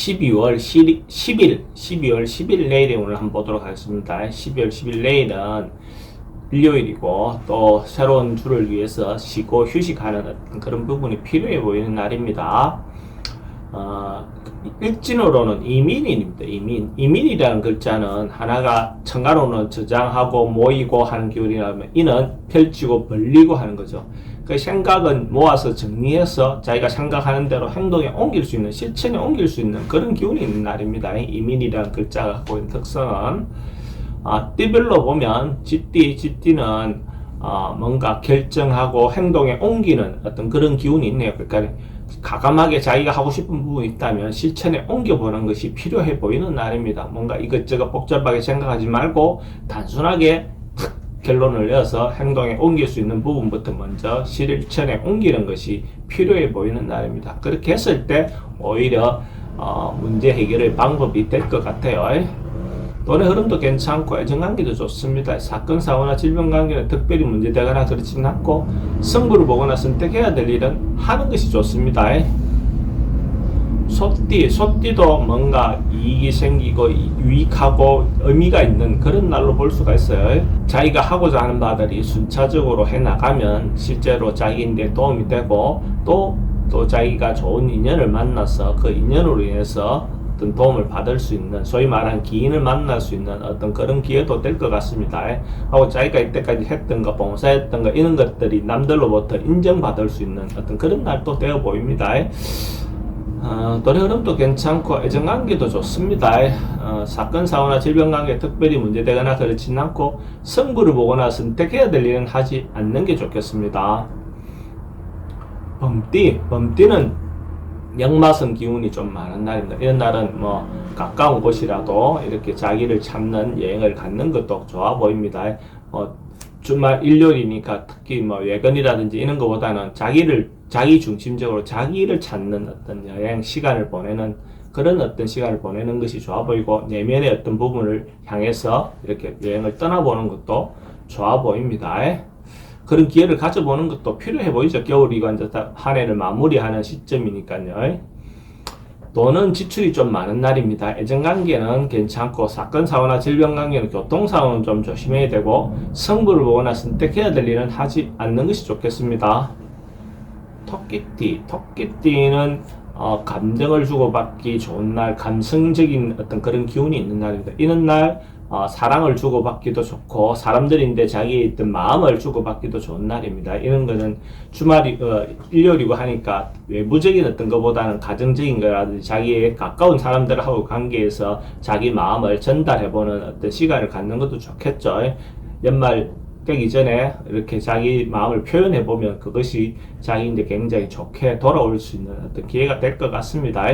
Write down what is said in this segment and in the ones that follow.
12월 10일 내일에 오늘 한번 보도록 하겠습니다. 12월 10일 내일은 일요일이고 또 새로운 주를 위해서 쉬고 휴식하는 어떤 그런 부분이 필요해 보이는 날입니다. 일진으로는 이민입니다. 이민이라는 글자는 하나가 청가로는 저장하고 모이고 하는 기울이라면 이는 펼치고 벌리고 하는 거죠. 그 생각은 모아서 정리해서 자기가 생각하는 대로 행동에 옮길 수 있는, 실천에 옮길 수 있는 그런 기운이 있는 날입니다. 이민이라는 글자가 갖고 있는 특성은 띠별로 보면 쥐띠는 뭔가 결정하고 행동에 옮기는 어떤 그런 기운이 있네요. 그러니까 과감하게 자기가 하고 싶은 부분이 있다면 실천에 옮겨보는 것이 필요해 보이는 날입니다. 뭔가 이것저것 복잡하게 생각하지 말고 단순하게 결론을 내어서 행동에 옮길 수 있는 부분부터 먼저 실천에 옮기는 것이 필요해 보이는 날입니다. 그렇게 했을 때 오히려 문제 해결의 방법이 될 것 같아요. 돈의 흐름도 괜찮고 애정관계도 좋습니다. 사건, 사고나 질병관계는 특별히 문제되거나 그렇지는 않고 승부를 보거나 선택해야 될 일은 하는 것이 좋습니다. 소띠도 뭔가 이익이 생기고 유익하고 의미가 있는 그런 날로 볼 수가 있어요. 자기가 하고자 하는 바들이 순차적으로 해나가면 실제로 자기인데 도움이 되고 또 자기가 좋은 인연을 만나서 그 인연으로 인해서 어떤 도움을 받을 수 있는, 소위 말하는 기인을 만날 수 있는 어떤 그런 기회도 될 것 같습니다. 하고 자기가 이때까지 했던 거, 봉사했던 거, 이런 것들이 남들로부터 인정받을 수 있는 어떤 그런 날도 되어 보입니다. 돈의 흐름도 괜찮고 애정관계도 좋습니다. 사건, 사고나 질병관계 특별히 문제되거나 그렇지는 않고 승부를 보거나 선택해야 될 일은 하지 않는 게 좋겠습니다. 범띠는 역마성 기운이 좀 많은 날입니다. 이런 날은 가까운 곳이라도 이렇게 자기를 찾는 여행을 갖는 것도 좋아 보입니다. 주말 일요일이니까 특히 외근이라든지 이런 것보다는 자기 중심적으로 자기를 찾는 어떤 여행 시간을 보내는 그런 어떤 시간을 보내는 것이 좋아 보이고 내면의 어떤 부분을 향해서 이렇게 여행을 떠나보는 것도 좋아 보입니다. 그런 기회를 가져보는 것도 필요해 보이죠. 겨울이고 이제 한 해를 마무리하는 시점이니까요. 돈은 지출이 좀 많은 날입니다. 애정관계는 괜찮고 사건, 사고나 질병관계는 교통사고는 좀 조심해야 되고 승부를 보거나 선택해야 될 일은 하지 않는 것이 좋겠습니다. 토끼띠는 감정을 주고받기 좋은 날, 감성적인 어떤 그런 기운이 있는 날입니다. 이런 날 사랑을 주고받기도 좋고 사람들인데 자기의 있던 마음을 주고받기도 좋은 날입니다. 이런 거는 주말이 일요일이고 하니까 외부적인 어떤 것보다는 가정적인 거라든지 자기의 가까운 사람들하고 관계에서 자기 마음을 전달해보는 어떤 시간을 갖는 것도 좋겠죠. 연말 되기 전에 이렇게 자기 마음을 표현해보면 그것이 자기인데 굉장히 좋게 돌아올 수 있는 어떤 기회가 될 것 같습니다.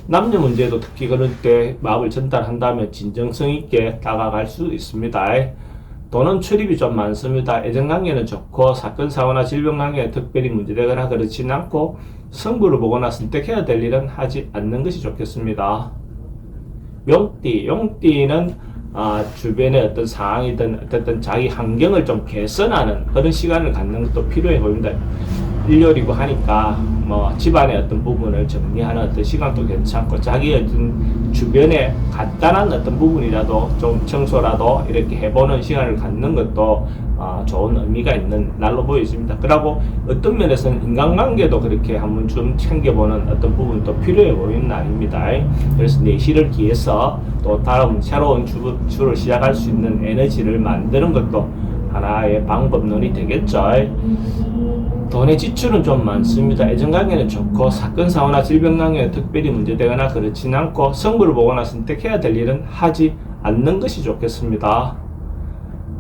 남녀 문제도 특히 그럴 때 마음을 전달한다면 진정성 있게 다가갈 수 있습니다. 돈은 출입이 좀 많습니다. 애정관계는 좋고 사건, 사고나 질병관계는 특별히 문제되거나 그렇지는 않고 승부를 보거나 선택해야 될 일은 하지 않는 것이 좋겠습니다. 용띠는 주변의 어떤 상황이든 어쨌든 자기 환경을 좀 개선하는 그런 시간을 갖는 것도 필요해 보입니다. 일요일이고 하니까 집안의 어떤 부분을 정리하는 어떤 시간도 괜찮고 자기 어떤 주변에 간단한 어떤 부분이라도 좀 청소라도 이렇게 해보는 시간을 갖는 것도 좋은 의미가 있는 날로 보여집니다. 그리고 어떤 면에서는 인간관계도 그렇게 한번 좀 챙겨보는 어떤 부분도 필요해 보이는 날입니다. 그래서 내실을 기해서 또 다음 새로운 주를 시작할 수 있는 에너지를 만드는 것도 하나의 방법론이 되겠죠. 돈의 지출은 좀 많습니다. 애정관계는 좋고 사건, 사고나 질병관계는 특별히 문제되거나 그렇지는 않고 승부를 보거나 선택해야 될 일은 하지 않는 것이 좋겠습니다.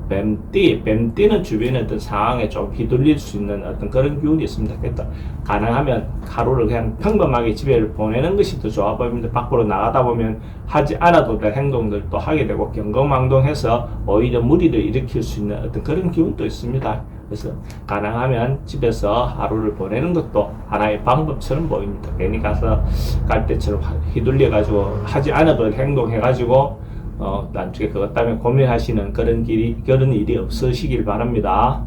뱀띠는 주변의 어떤 상황에 좀 휘둘릴 수 있는 어떤 그런 기운이 있습니다. 그러니까 가능하면 하루를 그냥 평범하게 집에 보내는 것이 더 좋아 보입니다. 밖으로 나가다 보면 하지 않아도 될 행동들도 하게 되고 경거망동해서 오히려 무리를 일으킬 수 있는 어떤 그런 기운도 있습니다. 그래서 가능하면 집에서 하루를 보내는 것도 하나의 방법처럼 보입니다. 괜히 가서 갈대처럼 휘둘려 가지고 하지 않아도 될 행동해 가지고 나중에 그것 때문에 고민하시는 그런 일이 없으시길 바랍니다.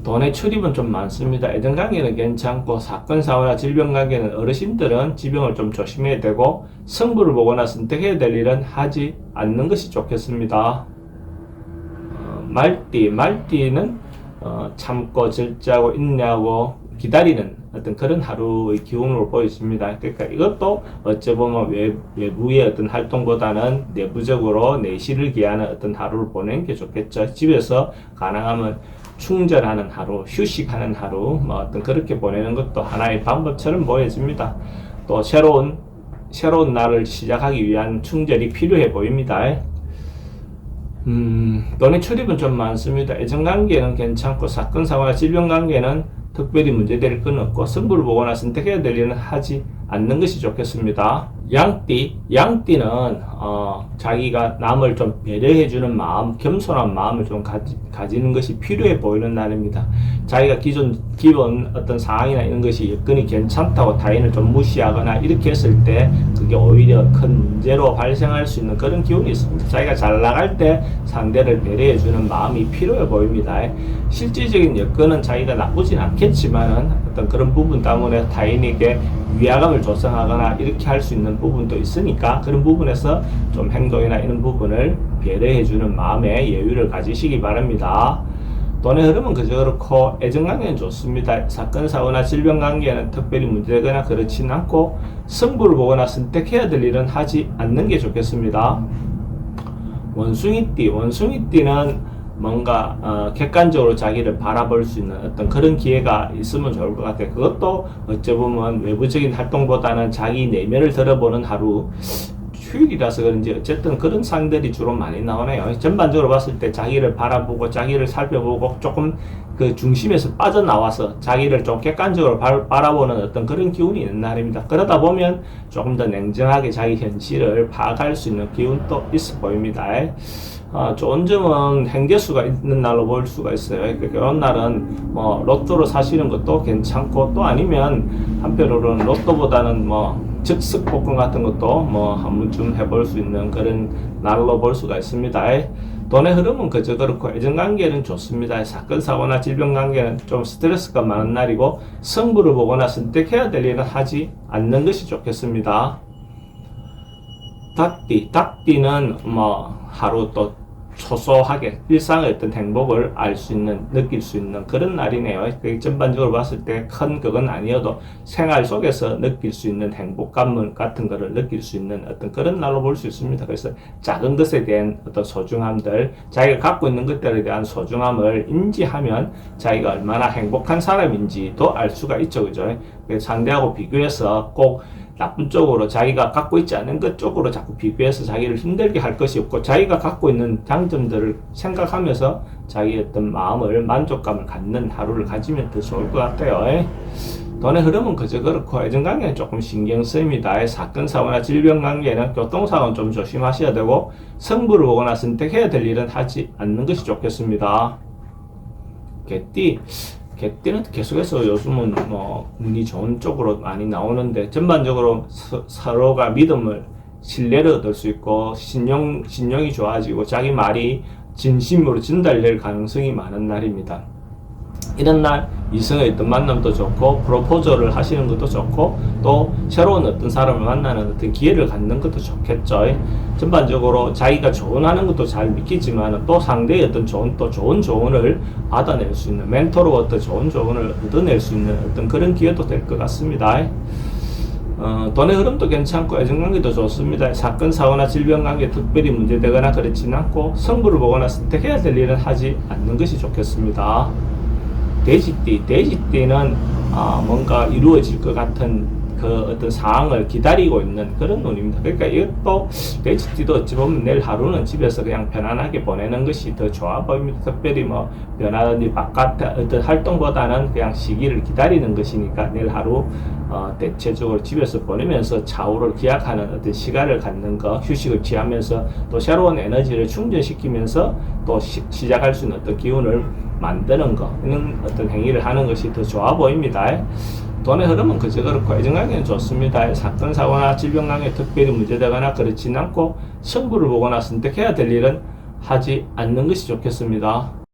돈의 출입은 좀 많습니다. 애정관계는 괜찮고 사건, 사고나 질병 관계는 어르신들은 지병을 좀 조심해야 되고 승부를 보거나 선택해야 될 일은 하지 않는 것이 좋겠습니다. 말띠는 참고 절제하고 인내하고 기다리는 어떤 그런 하루의 기운으로 보여집니다. 그러니까 이것도 어찌 보면 외부의 어떤 활동보다는 내부적으로 내실을 기하는 어떤 하루를 보내는 게 좋겠죠. 집에서 가능하면 충전하는 하루, 휴식하는 하루, 뭐 어떤 그렇게 보내는 것도 하나의 방법처럼 보여집니다. 또 새로운 날을 시작하기 위한 충전이 필요해 보입니다. 돈의 출입은 좀 많습니다. 애정관계는 괜찮고 사건, 사고나 질병 관계는 특별히 문제될 건 없고 승부를 보거나 선택해야 될 일은 하지 않는 것이 좋겠습니다. 양띠는 자기가 남을 좀 배려해주는 마음, 겸손한 마음을 좀 가지는 것이 필요해 보이는 날입니다. 자기가 기본 어떤 상황이나 이런 것이 여건이 괜찮다고 타인을 좀 무시하거나 이렇게 했을 때 그게 오히려 큰 문제로 발생할 수 있는 그런 기운이 있습니다. 자기가 잘 나갈 때 상대를 배려해주는 마음이 필요해 보입니다. 실질적인 여건은 자기가 나쁘진 않겠지만은 어떤 그런 부분 때문에 타인에게 위화감을 조성하거나 이렇게 할 수 있는 부분도 있으니까 그런 부분에서 좀 행동이나 이런 부분을 배려해주는 마음의 여유를 가지시기 바랍니다. 돈의 흐름은 그저 그렇고 애정관계는 좋습니다. 사건, 사고나 질병 관계는 특별히 문제되거나 그렇진 않고 승부를 보거나 선택해야 될 일은 하지 않는 게 좋겠습니다. 원숭이띠는 뭔가 객관적으로 자기를 바라볼 수 있는 어떤 그런 기회가 있으면 좋을 것 같아요. 그것도 어찌 보면 외부적인 활동보다는 자기 내면을 들어보는 하루, 휴일이라서 그런지 어쨌든 그런 상들이 주로 많이 나오네요. 전반적으로 봤을 때 자기를 바라보고 자기를 살펴보고 조금 그 중심에서 빠져나와서 자기를 좀 객관적으로 바라보는 어떤 그런 기운이 있는 날입니다. 그러다 보면 조금 더 냉정하게 자기 현실을 파악할 수 있는 기운도 있어 보입니다. 좋은 점은 행재수가 있는 날로 볼 수가 있어요. 이런 날은 뭐 로또로 사시는 것도 괜찮고 또 아니면 한편으로는 로또보다는 뭐 즉석 복권 같은 것도 뭐 한 번쯤 해볼 수 있는 그런 날로 볼 수가 있습니다. 돈의 흐름은 그저 그렇고 애정관계는 좋습니다. 사건, 사고나 질병 관계는 좀 스트레스가 많은 날이고 승부를 보거나 선택해야 될 일은 하지 않는 것이 좋겠습니다. 닭띠는 뭐 하루 또 소소하게 일상의 어떤 행복을 알 수 있는, 느낄 수 있는 그런 날이네요. 전반적으로 봤을 때 큰 그건 아니어도 생활 속에서 느낄 수 있는 행복감 같은 거를 느낄 수 있는 어떤 그런 날로 볼 수 있습니다. 그래서 작은 것에 대한 어떤 소중함들, 자기가 갖고 있는 것들에 대한 소중함을 인지하면 자기가 얼마나 행복한 사람인지도 알 수가 있죠. 그죠? 상대하고 비교해서 꼭 나쁜 쪽으로 자기가 갖고 있지 않은 것 쪽으로 자꾸 비교해서 자기를 힘들게 할 것이 없고 자기가 갖고 있는 장점들을 생각하면서 자기의 어떤 마음을 만족감을 갖는 하루를 가지면 더 좋을 것 같아요. 돈의 흐름은 그저 그렇고 애정관계는 조금 신경 쓰입니다. 사건, 사고나 질병 관계는 교통사고는 좀 조심하셔야 되고 승부를 보거나 선택해야 될 일은 하지 않는 것이 좋겠습니다. 개띠는 계속해서 요즘은 뭐 운이 좋은 쪽으로 많이 나오는데 전반적으로 서로가 신뢰를 얻을 수 있고 신용이 좋아지고 자기 말이 진심으로 전달될 가능성이 많은 날입니다. 이런 날 이성의 어떤 만남도 좋고 프로포즈를 하시는 것도 좋고 또 새로운 어떤 사람을 만나는 어떤 기회를 갖는 것도 좋겠죠. 전반적으로 자기가 조언하는 것도 잘 믿기지만 또 상대의 어떤 좋은 조언을 받아낼 수 있는 멘토로부터 좋은 조언을 얻어낼 수 있는 어떤 그런 기회도 될 것 같습니다. 돈의 흐름도 괜찮고 애정관계도 좋습니다. 사건, 사고나 질병 관계 특별히 문제되거나 그렇지는 않고 승부를 보거나 선택해야 될 일은 하지 않는 것이 좋겠습니다. 돼지띠는 뭔가 이루어질 것 같은 그 어떤 상황을 기다리고 있는 그런 운입니다. 그러니까 이것도 돼지띠도 어찌 보면 내일 하루는 집에서 그냥 편안하게 보내는 것이 더 좋아 보입니다. 특별히 뭐 변화든지 바깥의 어떤 활동보다는 그냥 시기를 기다리는 것이니까 내일 하루 대체적으로 집에서 보내면서 좌우를 기약하는 어떤 시간을 갖는 거, 휴식을 취하면서 또 새로운 에너지를 충전시키면서 또 시작할 수 있는 어떤 기운을 만드는 거, 이런 어떤 행위를 하는 것이 더 좋아 보입니다. 돈의 흐름은 그저 그렇고 애정관계는 좋습니다. 사건, 사고나 질병 관계 특별히 문제되거나 그렇지는 않고 승부를 보거나 선택해야 될 일은 하지 않는 것이 좋겠습니다.